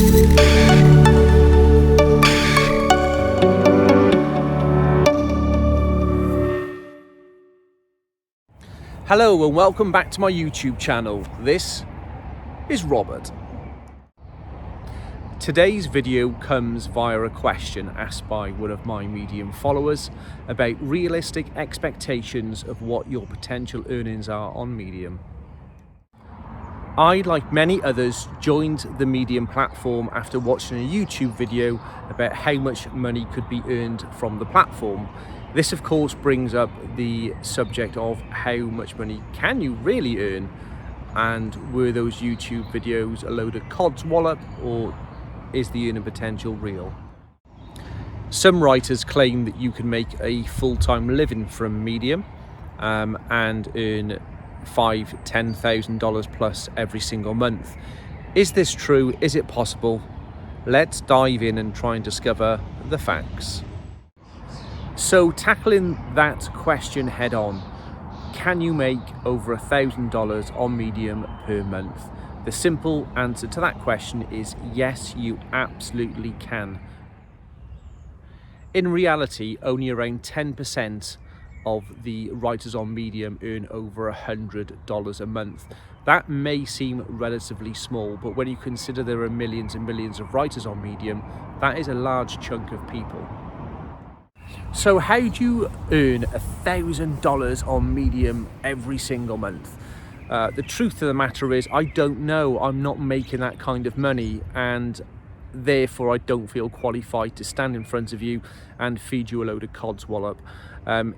Hello and welcome back to my YouTube channel. This is Robert. Today's video comes via a question asked by one of my Medium followers about realistic expectations of what your potential earnings are on Medium. I, like many others, joined the Medium platform after watching a YouTube video about how much money could be earned from the platform. This of course brings up the subject of how much money can you really earn, and were those YouTube videos a load of codswallop, or is the earning potential real? Some writers claim that you can make a full-time living from Medium and earn $5,000–$10,000 plus every single month. Is this true? Is it possible? Let's dive in and try and discover the facts. So, tackling that question head on, can you make over $1,000 on Medium per month? The simple answer to that question is yes, you absolutely can. In reality, only around 10% of the writers on Medium earn over $100 a month. That may seem relatively small, but when you consider there are millions and millions of writers on Medium, that is a large chunk of people. So how do you earn $1,000 on Medium every single month? The truth of the matter is, I don't know. I'm not making that kind of money, and therefore I don't feel qualified to stand in front of you and feed you a load of codswallop.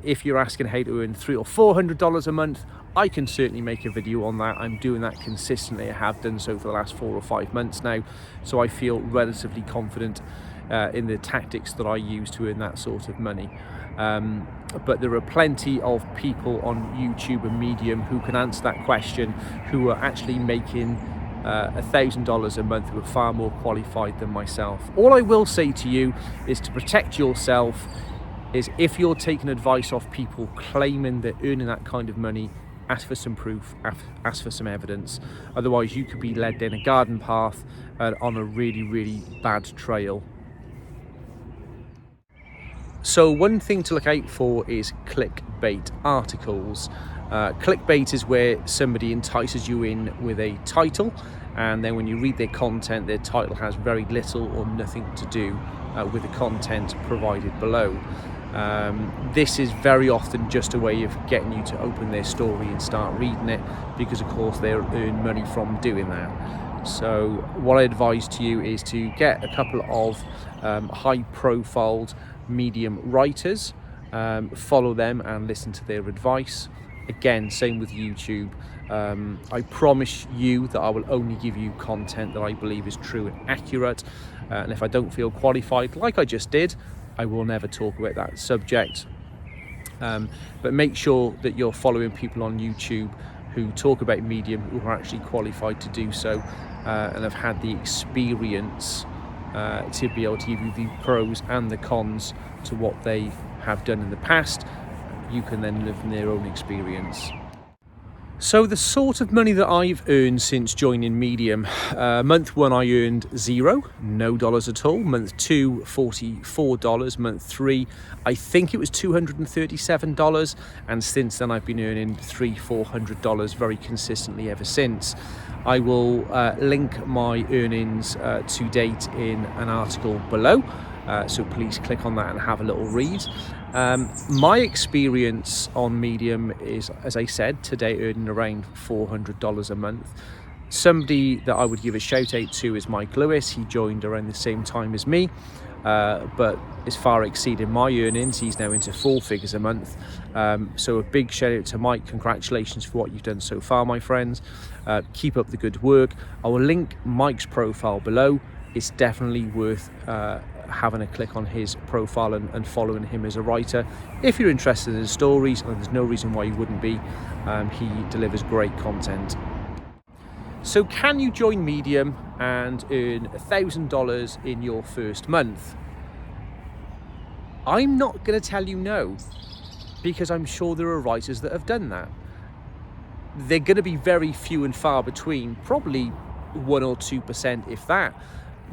If you're asking how to earn $300 or $400 a month, I can certainly make a video on that. I'm doing that consistently. I have done so for the last 4 or 5 months now, so I feel relatively confident in the tactics that I use to earn that sort of money. But there are plenty of people on YouTube and Medium who can answer that question, who are actually making $1,000 a month, who are far more qualified than myself. All I will say to you is to protect yourself is, if you're taking advice off people claiming they're earning that kind of money, ask for some proof, ask for some evidence. Otherwise you could be led down a garden path on a really, really bad trail. So one thing to look out for is clickbait articles. Clickbait is where somebody entices you in with a title, and then when you read their content, their title has very little or nothing to do with the content provided below. This is very often just a way of getting you to open their story and start reading it, because of course they'll earn money from doing that. So what I advise to you is to get a couple of high-profiled Medium writers, follow them and listen to their advice. Again, same with YouTube. I promise you that I will only give you content that I believe is true and accurate, and if I don't feel qualified, like I just did, I will never talk about that subject. But make sure that you're following people on YouTube who talk about Medium, who are actually qualified to do so, and have had the experience to be able to give you the pros and the cons to what they have done in the past. You can then live from their own experience. So the sort of money that I've earned since joining Medium, month 1 I earned $0, no dollars at all. Month 2, $44. Month 3, I think it was $237, and since then I've been earning $300–$400 very consistently ever since. I will link my earnings to date in an article below, so please click on that and have a little read. My experience on Medium is, as I said, today earning around $400 a month. Somebody that I would give a shout out to is Mike Lewis. He joined around the same time as me, but is far exceeding my earnings. He's now into 4 figures a month. So a big shout out to Mike. Congratulations for what you've done so far, my friends. Keep up the good work. I will link Mike's profile below. It's definitely worth having a click on his profile and following him as a writer. If you're interested in his stories, and there's no reason why you wouldn't be, he delivers great content. So can you join Medium and earn $1,000 in your first month? I'm not going to tell you no, because I'm sure there are writers that have done that. They're going to be very few and far between, probably 1 or 2%, if that.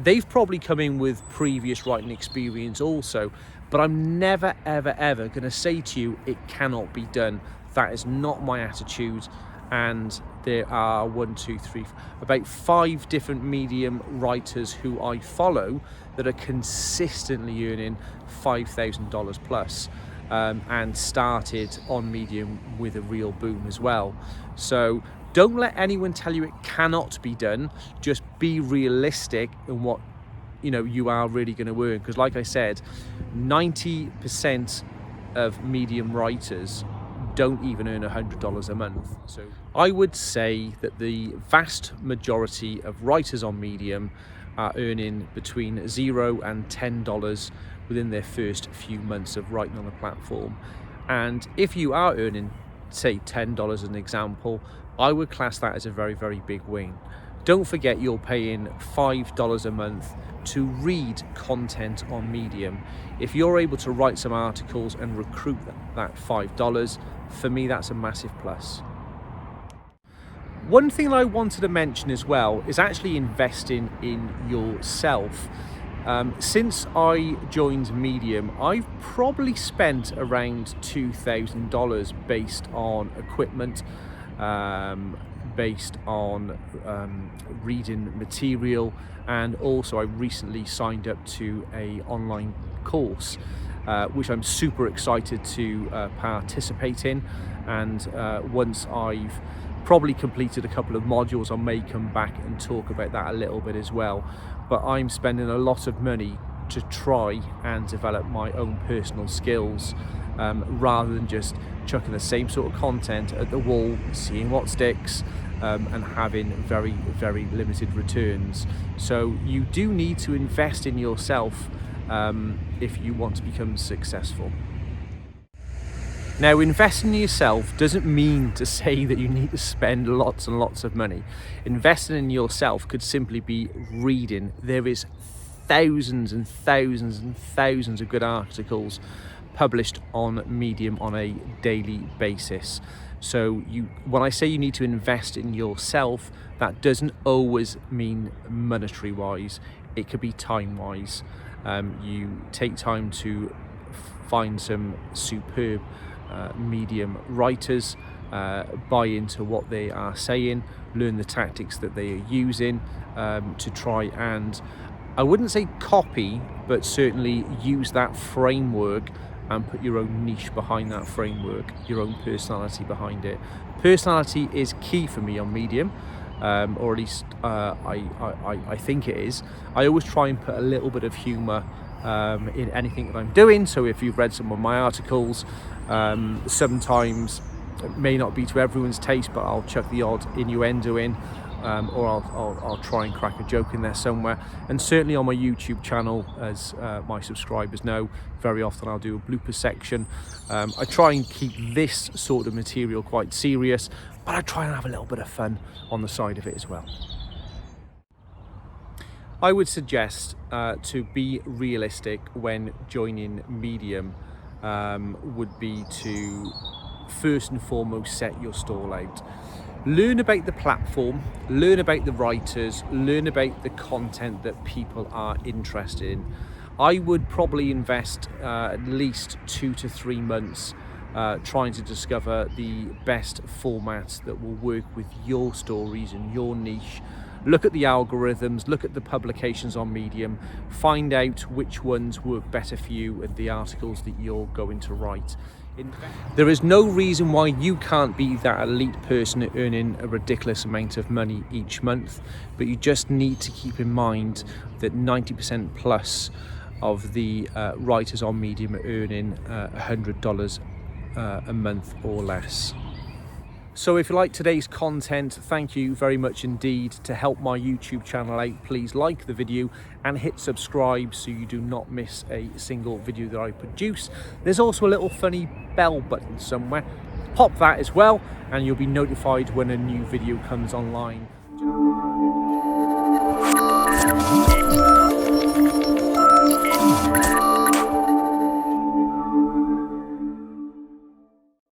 They've probably come in with previous writing experience also, but I'm never, ever, ever going to say to you, it cannot be done. That is not my attitude. And there are about 5 different Medium writers who I follow that are consistently earning $5,000 plus, and started on Medium with a real boom as well. So don't let anyone tell you it cannot be done. Just be realistic in what you are really going to earn, because like I said, 90% of Medium writers don't even earn $100 a month. So I would say that the vast majority of writers on Medium are earning between $0 and $10 within their first few months of writing on the platform. And if you are earning, say, $10 as an example, I would class that as a very, very big win. Don't forget you're paying $5 a month to read content on Medium. If you're able to write some articles and recruit that $5, for me that's a massive plus. One thing I wanted to mention as well is actually investing in yourself. Since I joined Medium, I've probably spent around $2,000 based on equipment, based on reading material, and also I recently signed up to an online course, which I'm super excited to participate in. And once I've probably completed a couple of modules, I may come back and talk about that a little bit as well. But I'm spending a lot of money to try and develop my own personal skills, rather than just chucking the same sort of content at the wall, seeing what sticks, and having very, very limited returns. So you do need to invest in yourself if you want to become successful. Now, investing in yourself doesn't mean to say that you need to spend lots and lots of money. Investing in yourself could simply be reading. There is thousands and thousands and thousands of good articles published on Medium on a daily basis. So when I say you need to invest in yourself, that doesn't always mean monetary wise. It could be time wise. You take time to find some superb Medium writers, buy into what they are saying, learn the tactics that they are using, to try and, I wouldn't say copy, but certainly use that framework and put your own niche behind that framework, your own personality behind it. Personality is key for me on Medium, or at least I think it is. I always try and put a little bit of humour in anything that I'm doing. So if you've read some of my articles, sometimes it may not be to everyone's taste, but I'll chuck the odd innuendo in, or I'll try and crack a joke in there somewhere. And certainly on my YouTube channel, as my subscribers know, very often I'll do a blooper section. I try and keep this sort of material quite serious, but I try and have a little bit of fun on the side of it as well. I would suggest to be realistic when joining Medium would be to first and foremost set your stall out. Learn about the platform, learn about the writers, learn about the content that people are interested in. I would probably invest at least 2 to 3 months trying to discover the best formats that will work with your stories and your niche. Look at the algorithms, look at the publications on Medium, find out which ones work better for you and the articles that you're going to write. There is no reason why you can't be that elite person earning a ridiculous amount of money each month, but you just need to keep in mind that 90% plus of the writers on Medium are earning $100 a month or less. So if you like today's content, thank you very much indeed. To help my YouTube channel out, please like the video and hit subscribe so you do not miss a single video that I produce. There's also a little funny bell button somewhere. Pop that as well and you'll be notified when a new video comes online.